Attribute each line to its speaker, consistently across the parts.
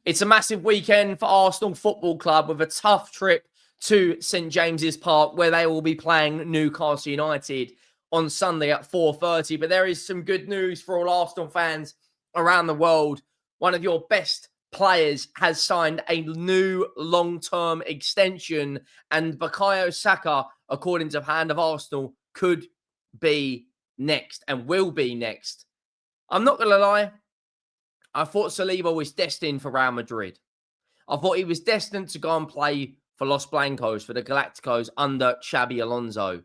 Speaker 1: It's a massive weekend for Arsenal Football Club with a tough trip to St James's Park where they will be playing Newcastle United on Sunday at 4:30. But there is some good news for all Arsenal fans around the world. One of your best players has signed a new long-term extension, and Bukayo Saka, according to Hand of Arsenal, could be next and will be next. I'm not going to lie. I thought Saliba was destined for Real Madrid. I thought he was destined to go and play for Los Blancos, for the Galacticos under Xabi Alonso.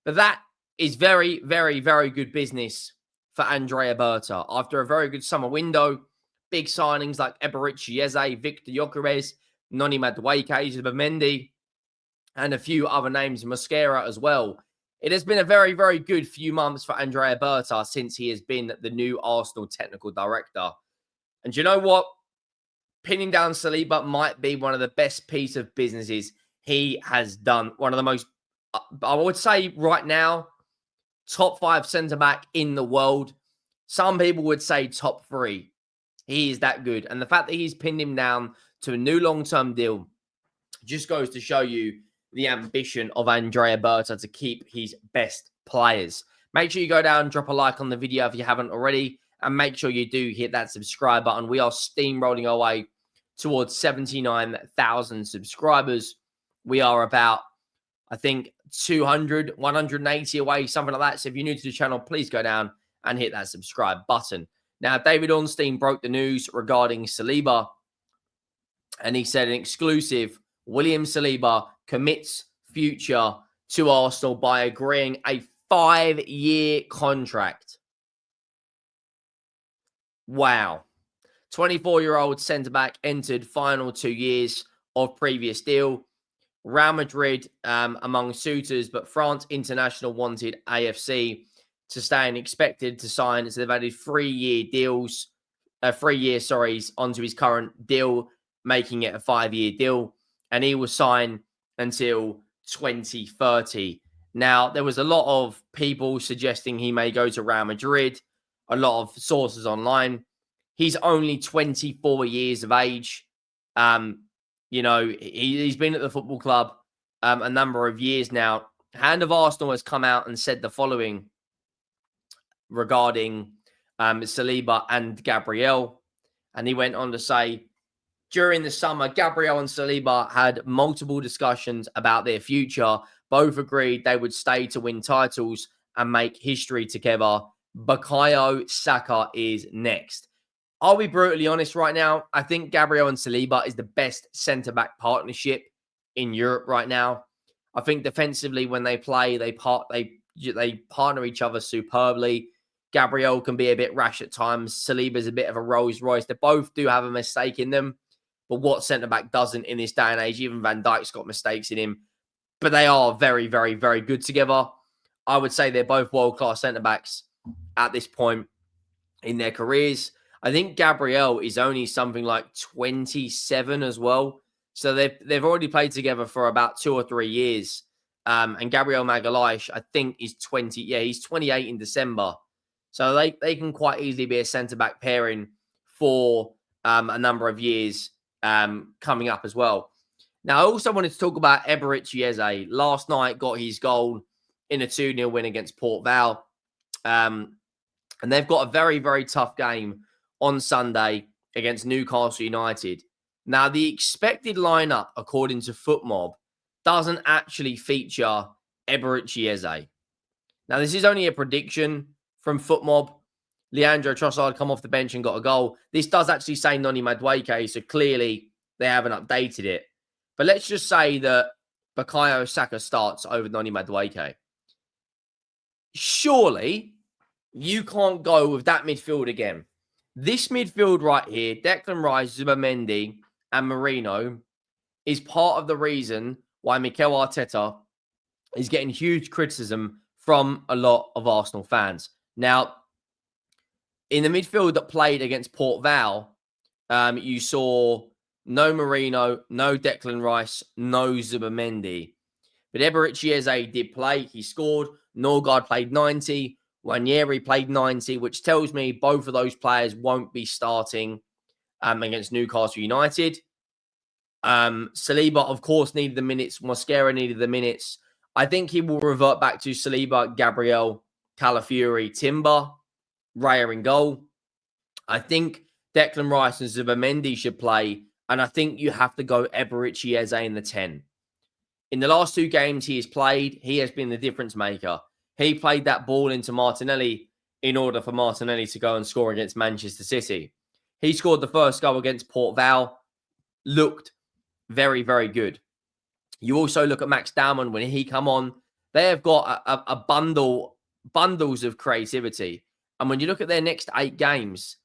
Speaker 1: But that is very, very, very good business for Andrea Berta. After a very good summer window, big signings like Eberici Eze, Victor Gyökeres, Noni Madueke, Zubimendi, and a few other names, Mosquera as well. It has been a very, very good few months for Andrea Berta since he has been the new Arsenal technical director. And you know what? Pinning down Saliba might be one of the best piece of businesses he has done. One of the most, I would say right now, top 5 centre-back in the world. Some people would say top 3. He is that good. And the fact that he's pinned him down to a new long-term deal just goes to show you the ambition of Andrea Berta to keep his best players. Make sure you go down and drop a like on the video if you haven't already. And make sure you do hit that subscribe button. We are steamrolling our way towards 79,000 subscribers. We are about, I think, 200, 180 away, something like that. So if you're new to the channel, please go down and hit that subscribe button. Now, David Ornstein broke the news regarding Saliba. And he said an exclusive, William Saliba commits future to Arsenal by agreeing a 5-year contract. Wow. 24-year-old centre-back entered final 2 years of previous deal. Real Madrid among suitors, but France International wanted AFC to stay and expected to sign. So they've added 3-year deals, 3 years, onto his current deal, making it a 5-year deal. And he will sign until 2030. Now, there was a lot of people suggesting he may go to Real Madrid. A lot of sources online. He's only 24 years of age. He's been at the football club a number of years now. Hand of Arsenal has come out and said the following regarding Saliba and Gabriel. And he went on to say, during the summer, Gabriel and Saliba had multiple discussions about their future. Both agreed they would stay to win titles and make history together. Bukayo Saka is next. I'll be brutally honest right now. I think Gabriel and Saliba is the best centre-back partnership in Europe right now. I think defensively, when they play, they partner each other superbly. Gabriel can be a bit rash at times. Saliba's a bit of a Rolls Royce. They both do have a mistake in them. But what centre-back doesn't in this day and age? Even Van Dijk's got mistakes in him. But they are very, very, very good together. I would say they're both world-class centre-backs at this point in their careers. I think Gabriel is only something like 27 as well. So they've already played together for about 2 or 3 years. And Gabriel Magalhaes, I think, is 20. Yeah, he's 28 in December. So they can quite easily be a centre-back pairing for a number of years coming up as well. Now, I also wanted to talk about Eberici Eze. Last night got his goal in a 2-0 win against Port Vale. And they've got a very, very tough game on Sunday against Newcastle United. Now, the expected lineup, according to FootMob, doesn't actually feature Eberici Eze. Now, this is only a prediction from FootMob. Leandro Trossard come off the bench and got a goal. This does actually say Noni Madueke, so clearly they haven't updated it. But let's just say that Bukayo Saka starts over Noni Madueke. Surely you can't go with that midfield again. This midfield right here, Declan Rice, Zubimendi, and Merino, is part of the reason why Mikel Arteta is getting huge criticism from a lot of Arsenal fans. Now, in the midfield that played against Port Vale, you saw no Merino, no Declan Rice, no Zubimendi. But Eberici Eze did play. He scored. Norgard played 90. Wanyeri played 90, which tells me both of those players won't be starting against Newcastle United. Saliba, of course, needed the minutes. Mosquera needed the minutes. I think he will revert back to Saliba, Gabriel, Calafiori, Timber, Raya in goal. I think Declan Rice and Zubimendi should play. And I think you have to go Eberechi Eze in the 10. In the last 2 games he has played, he has been the difference maker. He played that ball into Martinelli in order for Martinelli to go and score against Manchester City. He scored the first goal against Port Vale. Looked very, very good. You also look at Max Dowman when he come on. They have got a bundles of creativity. And when you look at their next 8 games,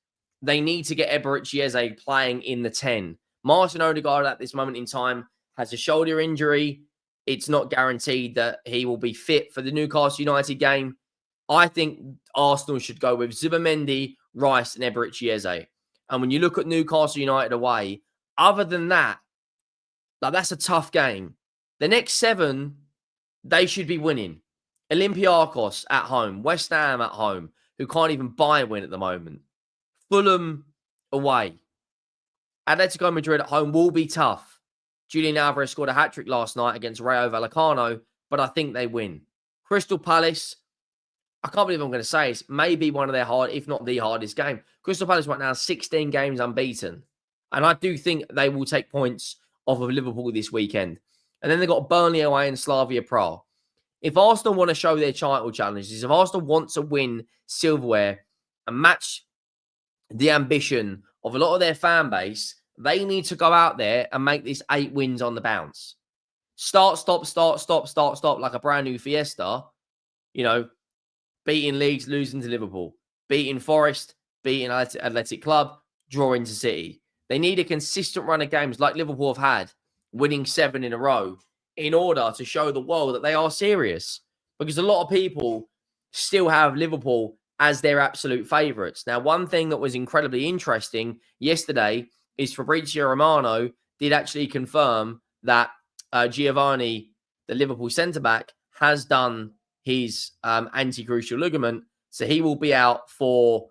Speaker 1: they need to get Eberechi Eze playing in the 10. Martin Odegaard at this moment in time has a shoulder injury. It's not guaranteed that he will be fit for the Newcastle United game. I think Arsenal should go with Zubimendi, Rice, and Eberechi Eze. And when you look at Newcastle United away, other than that, that's a tough game. The next 7, they should be winning. Olympiacos at home, West Ham at home, who can't even buy a win at the moment. Fulham away. Atletico Madrid at home will be tough. Julian Alvarez scored a hat-trick last night against Rayo Vallecano, but I think they win. Crystal Palace, I can't believe I'm going to say it's maybe one of their hard, if not the hardest game. Crystal Palace right now 16 games unbeaten. And I do think they will take points off of Liverpool this weekend. And then they've got Burnley away and Slavia Prague. If Arsenal want to show their title challenges, if Arsenal want to win silverware and match the ambition of a lot of their fan base, they need to go out there and make this 8 wins on the bounce. Start, stop, like a brand new Fiesta. You know, beating Leeds, losing to Liverpool. Beating Forest, beating Athletic Club, drawing to City. They need a consistent run of games like Liverpool have had, winning 7 in a row, in order to show the world that they are serious. Because a lot of people still have Liverpool as their absolute favourites. Now, one thing that was incredibly interesting yesterday is Fabrizio Romano did actually confirm that Giovanni, the Liverpool centre-back, has done his anti-crucial ligament. So he will be out for,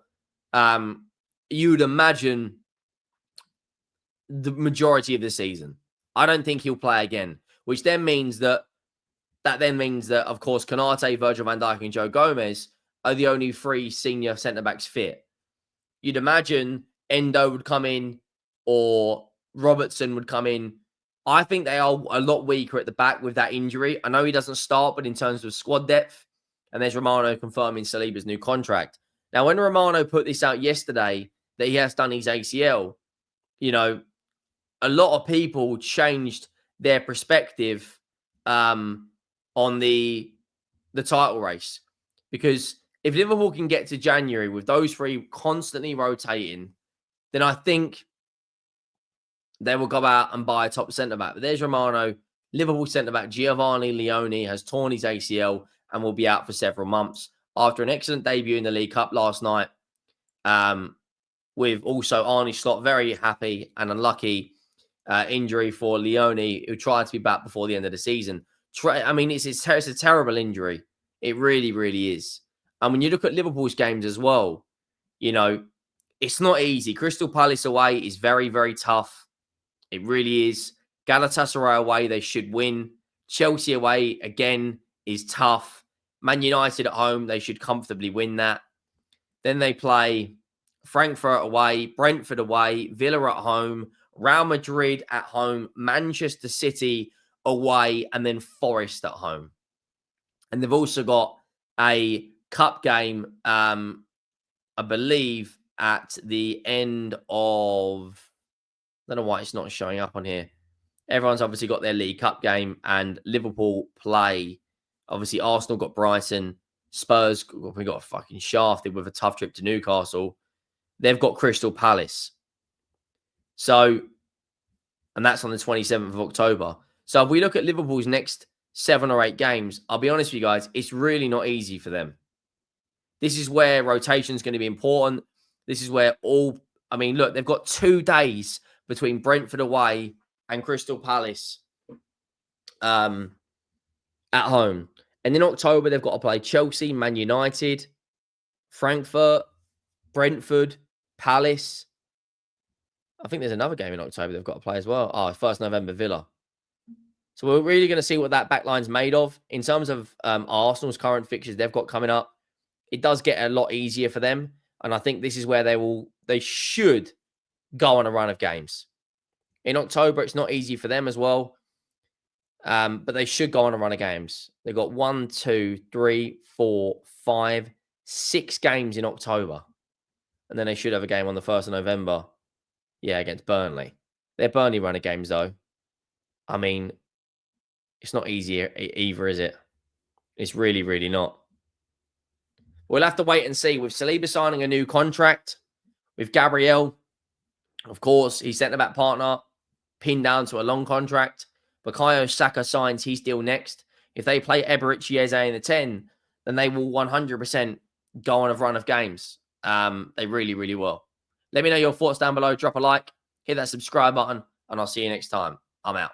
Speaker 1: you would imagine, the majority of the season. I don't think he'll play again, which then means that, of course, Konate, Virgil van Dijk, and Joe Gomez are the only 3 senior centre-backs fit. You'd imagine Endo would come in or Robertson would come in. I think they are a lot weaker at the back with that injury. I know he doesn't start, but in terms of squad depth, and there's Romano confirming Saliba's new contract. Now, when Romano put this out yesterday that he has done his ACL, you know, a lot of people changed their perspective on the title race. Because if Liverpool can get to January with those 3 constantly rotating, then I think they will go out and buy a top centre-back. But there's Romano, Liverpool centre-back Giovanni Leone has torn his ACL and will be out for several months after an excellent debut in the League Cup last night. With also Arne Slot very happy and unlucky injury for Leone, who tried to be back before the end of the season. I mean, it's a terrible injury. It really, really is. And when you look at Liverpool's games as well, you know, it's not easy. Crystal Palace away is very, very tough. It really is. Galatasaray away, they should win. Chelsea away, again, is tough. Man United at home, they should comfortably win that. Then they play Frankfurt away, Brentford away, Villa at home, Real Madrid at home, Manchester City away, and then Forest at home. And they've also got a cup game, I believe, at the end of... I don't know why it's not showing up on here. Everyone's obviously got their League Cup game, and Liverpool play. Obviously, Arsenal got Brighton. Spurs, we got fucking shafted with a tough trip to Newcastle. They've got Crystal Palace. So, and that's on the 27th of October. So if we look at Liverpool's next 7 or 8 games, I'll be honest with you guys, it's really not easy for them. This is where rotation is going to be important. This is where look, they've got 2 days between Brentford away and Crystal Palace at home. And in October, they've got to play Chelsea, Man United, Frankfurt, Brentford, Palace. I think there's another game in October they've got to play as well. Oh, 1st November, Villa. So we're really going to see what that backline's made of. In terms of Arsenal's current fixtures they've got coming up, it does get a lot easier for them. And I think this is where they should go on a run of games. In October, it's not easy for them as well. But they should go on a run of games. They've got 1, 2, 3, 4, 5, 6 games in October. And then they should have a game on the 1st of November. Yeah, against Burnley. Their Burnley run of games, though. I mean, it's not easy either, is it? It's really, really not. We'll have to wait and see. With Saliba signing a new contract, with Gabriel, of course, his centre-back partner pinned down to a long contract. Bukayo Saka signs his deal next. If they play Eberechi Eze in the 10, then they will 100% go on a run of games. They really, really will. Let me know your thoughts down below. Drop a like, hit that subscribe button, and I'll see you next time. I'm out.